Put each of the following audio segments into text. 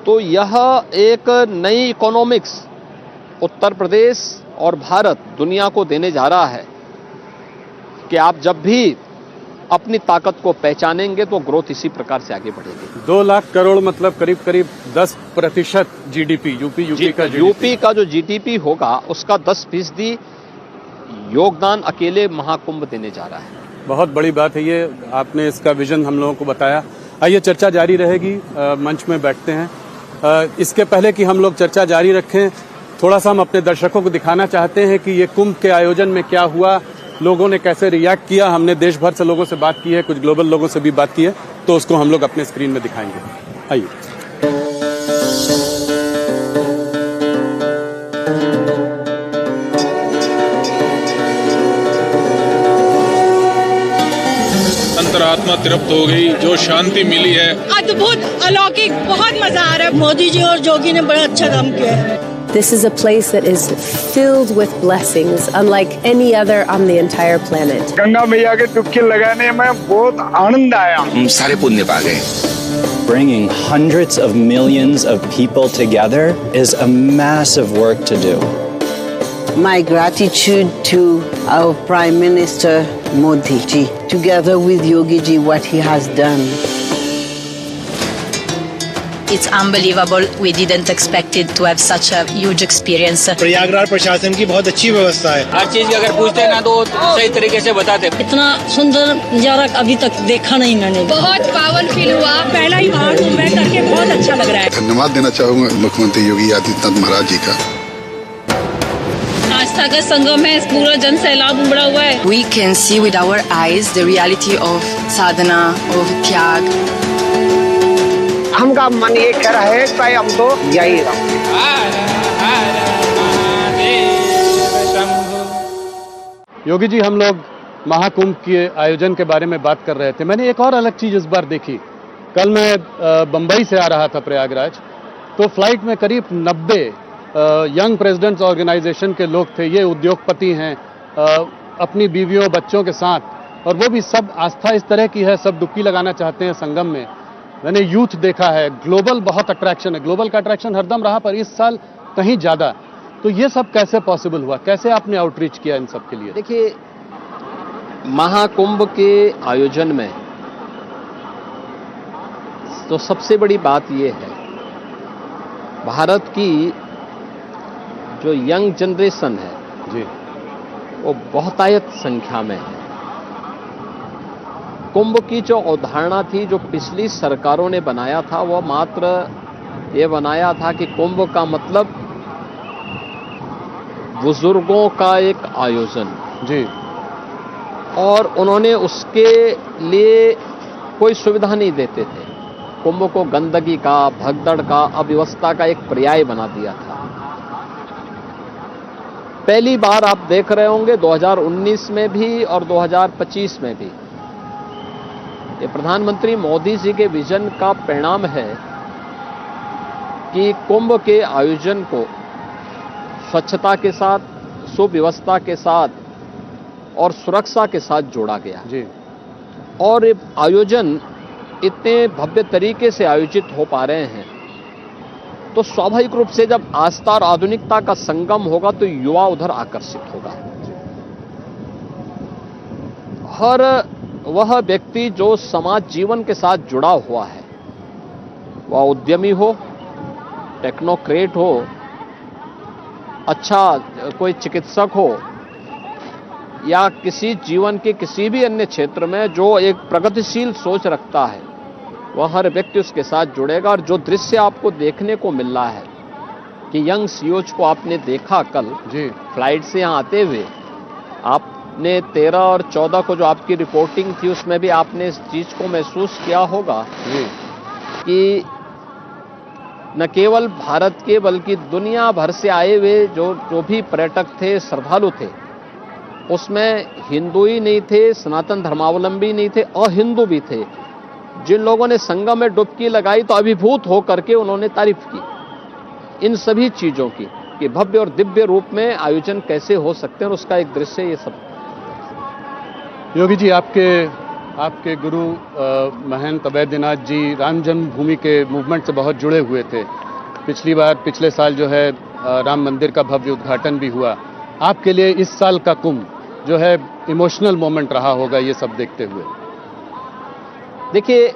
तो यह एक नई इकोनॉमिक्स उत्तर प्रदेश और भारत दुनिया को देने जा रहा है कि आप जब भी अपनी ताकत को पहचानेंगे तो ग्रोथ इसी प्रकार से आगे बढ़ेगी। 2 लाख करोड़ मतलब करीब करीब 10% जीडीपी यूपी का जो जीडीपी होगा उसका 10% योगदान अकेले महाकुंभ देने जा रहा है। बहुत बड़ी बात है ये, आपने इसका विजन हम लोगों को बताया। आइए चर्चा जारी रहेगी, मंच में बैठते हैं। इसके पहले कि हम लोग चर्चा जारी रखें, थोड़ा सा हम अपने दर्शकों को दिखाना चाहते हैं कि ये कुंभ के आयोजन में क्या हुआ, लोगों ने कैसे रिएक्ट किया। हमने देश भर से लोगों से बात की है, कुछ ग्लोबल लोगों से भी बात की है, तो उसको हम लोग अपने स्क्रीन में दिखाएंगे। आइए। अंतरात्मा तृप्त हो गई, जो शांति मिली है, अद्भुत अलौकिक, बहुत मजा आ रहा है। मोदी जी और जोगी ने बड़ा अच्छा काम किया है। This is a place that is filled with blessings, unlike any other on the entire planet. Ganga मैया के डुबकी लगाने में बहुत आनंद आया। हम सारे पुण्य पा गए। Bringing hundreds of millions of people together is a massive work to do. My gratitude to our Prime Minister Modi ji, together with Yogi ji, what he has done. It's unbelievable. We didn't expect it to have such a huge experience. Prayagraj प्रशासन की बहुत अच्छी व्यवस्था है। हर चीज अगर पूछते हैं ना तो सही तरीके से बताते। इतना सुंदर नजारा अभी तक देखा नहीं मैंने। बहुत पावन फील हुआ। पहला ही बार हूँ मैं, करके बहुत अच्छा लग रहा है। धन्यवाद देना चाहूँगा मुख्यमंत्री योगी आदित्यनाथ महाराज जी का। आस्था का संगम है, पूरा जन सैलाब उमड़ा हुआ है। We can see with our eyes the reality of sadhana, of त्याग. हमका मन ये कह रहा है कि हम तो यही रहो। योगी जी, हम लोग महाकुंभ के आयोजन के बारे में बात कर रहे थे। मैंने एक और अलग चीज इस बार देखी। कल मैं बंबई से आ रहा था प्रयागराज, तो फ्लाइट में करीब 90 यंग प्रेसिडेंट्स ऑर्गेनाइजेशन के लोग थे। ये उद्योगपति हैं, अपनी बीवियों बच्चों के साथ, और वो भी सब आस्था इस तरह की है, सब डुबकी लगाना चाहते हैं संगम में। मैंने यूथ देखा है, ग्लोबल बहुत अट्रैक्शन है, ग्लोबल का अट्रैक्शन हरदम रहा पर इस साल कहीं ज्यादा। तो ये सब कैसे पॉसिबल हुआ, कैसे आपने आउटरीच किया इन सब के लिए? देखिए, महाकुंभ के आयोजन में तो सबसे बड़ी बात यह है, भारत की जो यंग जनरेशन है जी, वो बहुतायत संख्या में है। कुंभ की जो अवधारणा थी, जो पिछली सरकारों ने बनाया था, वह मात्र ये बनाया था कि कुंभ का मतलब बुजुर्गों का एक आयोजन जी, और उन्होंने उसके लिए कोई सुविधा नहीं देते थे। कुंभ को गंदगी का, भगदड़ का, अव्यवस्था का एक पर्याय बना दिया था। पहली बार आप देख रहे होंगे 2019 में भी और 2025 में भी ये प्रधानमंत्री मोदी जी के विजन का परिणाम है कि कुंभ के आयोजन को स्वच्छता के साथ, सुव्यवस्था के साथ और सुरक्षा के साथ जोड़ा गया जी। और ये आयोजन इतने भव्य तरीके से आयोजित हो पा रहे हैं, तो स्वाभाविक रूप से जब आस्था और आधुनिकता का संगम होगा तो युवा उधर आकर्षित होगा। हर वह व्यक्ति जो समाज जीवन के साथ जुड़ा हुआ है, वह उद्यमी हो, टेक्नोक्रेट हो, अच्छा कोई चिकित्सक हो, या किसी जीवन के किसी भी अन्य क्षेत्र में जो एक प्रगतिशील सोच रखता है, वह हर व्यक्ति उसके साथ जुड़ेगा। और जो दृश्य आपको देखने को मिल रहा है कि यंग सीओज को आपने देखा कल जी, फ्लाइट से यहाँ आते हुए, आपने 13 और 14 को जो आपकी रिपोर्टिंग थी उसमें भी आपने इस चीज को महसूस किया होगा जी, कि न केवल भारत के बल्कि दुनिया भर से आए हुए जो भी पर्यटक थे, श्रद्धालु थे, उसमें हिंदू ही नहीं थे, सनातन धर्मावलंबी नहीं थे, अहिंदू भी थे। जिन लोगों ने संगम में डुबकी लगाई तो अभिभूत होकर के उन्होंने तारीफ की इन सभी चीजों की, कि भव्य और दिव्य रूप में आयोजन कैसे हो सकते हैं, और उसका एक दृश्य ये सब। योगी जी, आपके आपके गुरु महंत अवैधनाथ जी राम जन्मभूमि के मूवमेंट से बहुत जुड़े हुए थे। पिछले साल जो है राम मंदिर का भव्य उद्घाटन भी हुआ। आपके लिए इस साल का कुंभ जो है इमोशनल मोमेंट रहा होगा ये सब देखते हुए। देखिए,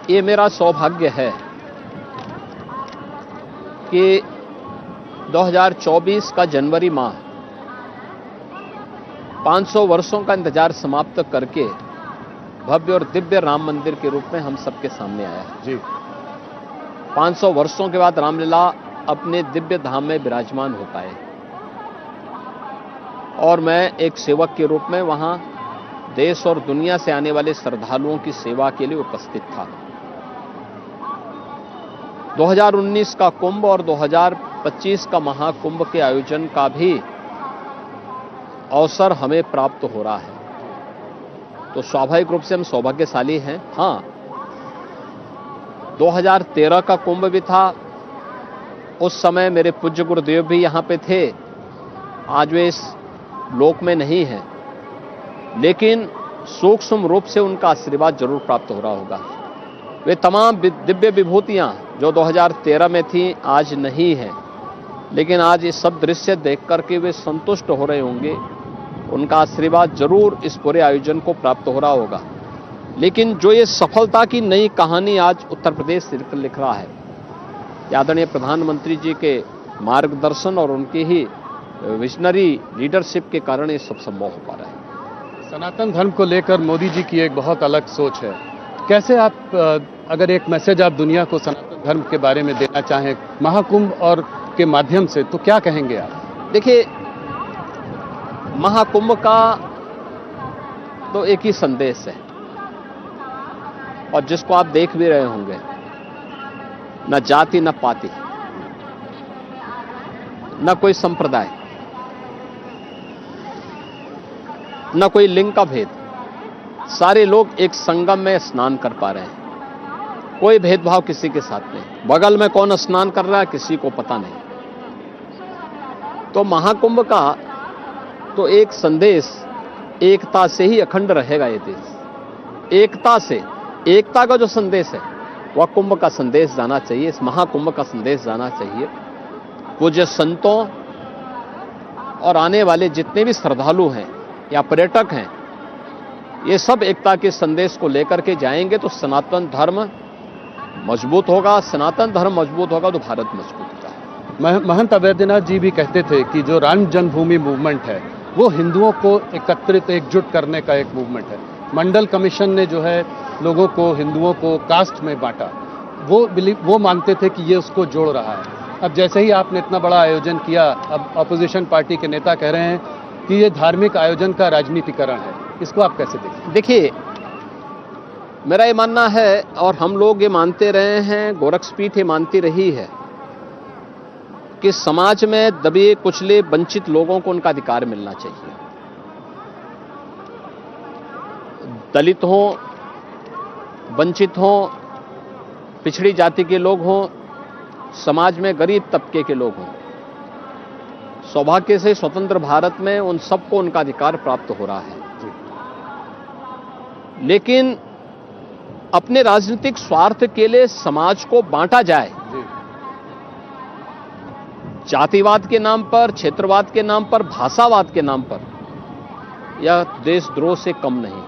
ये मेरा सौभाग्य है कि 2024 का जनवरी माह 500 वर्षों का इंतजार समाप्त करके भव्य और दिव्य राम मंदिर के रूप में हम सबके सामने आया है। जी, 500 वर्षों के बाद रामलीला अपने दिव्य धाम में विराजमान हो पाए और मैं एक सेवक के रूप में वहां देश और दुनिया से आने वाले श्रद्धालुओं की सेवा के लिए उपस्थित था। 2019 का कुंभ और 2025 का महाकुंभ के आयोजन का भी अवसर हमें प्राप्त हो रहा है, तो स्वाभाविक रूप से हम सौभाग्यशाली हैं। हां, 2013 का कुंभ भी था, उस समय मेरे पूज्य गुरुदेव भी यहां पे थे। आज वे इस लोक में नहीं हैं, लेकिन सूक्ष्म रूप से उनका आशीर्वाद जरूर प्राप्त हो रहा होगा। वे तमाम दिव्य विभूतियां जो 2013 में थी आज नहीं हैं, लेकिन आज ये सब दृश्य देख करके वे संतुष्ट हो रहे होंगे। उनका आशीर्वाद जरूर इस पूरे आयोजन को प्राप्त हो रहा होगा। लेकिन जो ये सफलता की नई कहानी आज उत्तर प्रदेश लिख रहा है, आदरणीय प्रधानमंत्री जी के मार्गदर्शन और उनकी ही विजनरी लीडरशिप के कारण ये सब संभव हो पा रहा है। सनातन धर्म को लेकर मोदी जी की एक बहुत अलग सोच है। कैसे आप अगर एक मैसेज आप दुनिया को सनातन धर्म के बारे में देना चाहें महाकुंभ और के माध्यम से, तो क्या कहेंगे आप? देखिए, महाकुंभ का तो एक ही संदेश है और जिसको आप देख भी रहे होंगे, न जाति न पाति, न कोई संप्रदाय, न कोई लिंग का भेद, सारे लोग एक संगम में स्नान कर पा रहे हैं। कोई भेदभाव किसी के साथ नहीं। बगल में कौन स्नान कर रहा है किसी को पता नहीं। तो महाकुंभ का तो एक संदेश, एकता से ही अखंड रहेगा ये देश। एकता से, एकता का जो संदेश है वह कुंभ का संदेश जाना चाहिए, इस महाकुंभ का संदेश जाना चाहिए। पूज्य संतों और आने वाले जितने भी श्रद्धालु हैं या पर्यटक हैं, ये सब एकता के संदेश को लेकर के जाएंगे तो सनातन धर्म मजबूत होगा। सनातन धर्म मजबूत होगा तो भारत मजबूत होगा। महंत अवैधनाथ जी भी कहते थे कि जो राम जन्मभूमि मूवमेंट है वो हिंदुओं को एकत्रित एकजुट करने का एक मूवमेंट है। मंडल कमीशन ने जो है लोगों को, हिंदुओं को कास्ट में बांटा, वो मानते थे कि ये उसको जोड़ रहा है। अब जैसे ही आपने इतना बड़ा आयोजन किया, अब अपोजिशन पार्टी के नेता कह रहे हैं कि ये धार्मिक आयोजन का राजनीतिकरण है। इसको आप कैसे देखते? देखिए, मेरा ये मानना है और हम लोग ये मानते रहे हैं, गोरक्षपीठ ये मानती रही है कि समाज में दबे कुचले वंचित लोगों को उनका अधिकार मिलना चाहिए। दलित हों, वंचित हों, पिछड़ी जाति के लोग हों, समाज में गरीब तबके के लोग हों, सौभाग्य से स्वतंत्र भारत में उन सबको उनका अधिकार प्राप्त हो रहा है। लेकिन अपने राजनीतिक स्वार्थ के लिए समाज को बांटा जाए, जातिवाद के नाम पर, क्षेत्रवाद के नाम पर, भाषावाद के नाम पर, यह देशद्रोह से कम नहीं।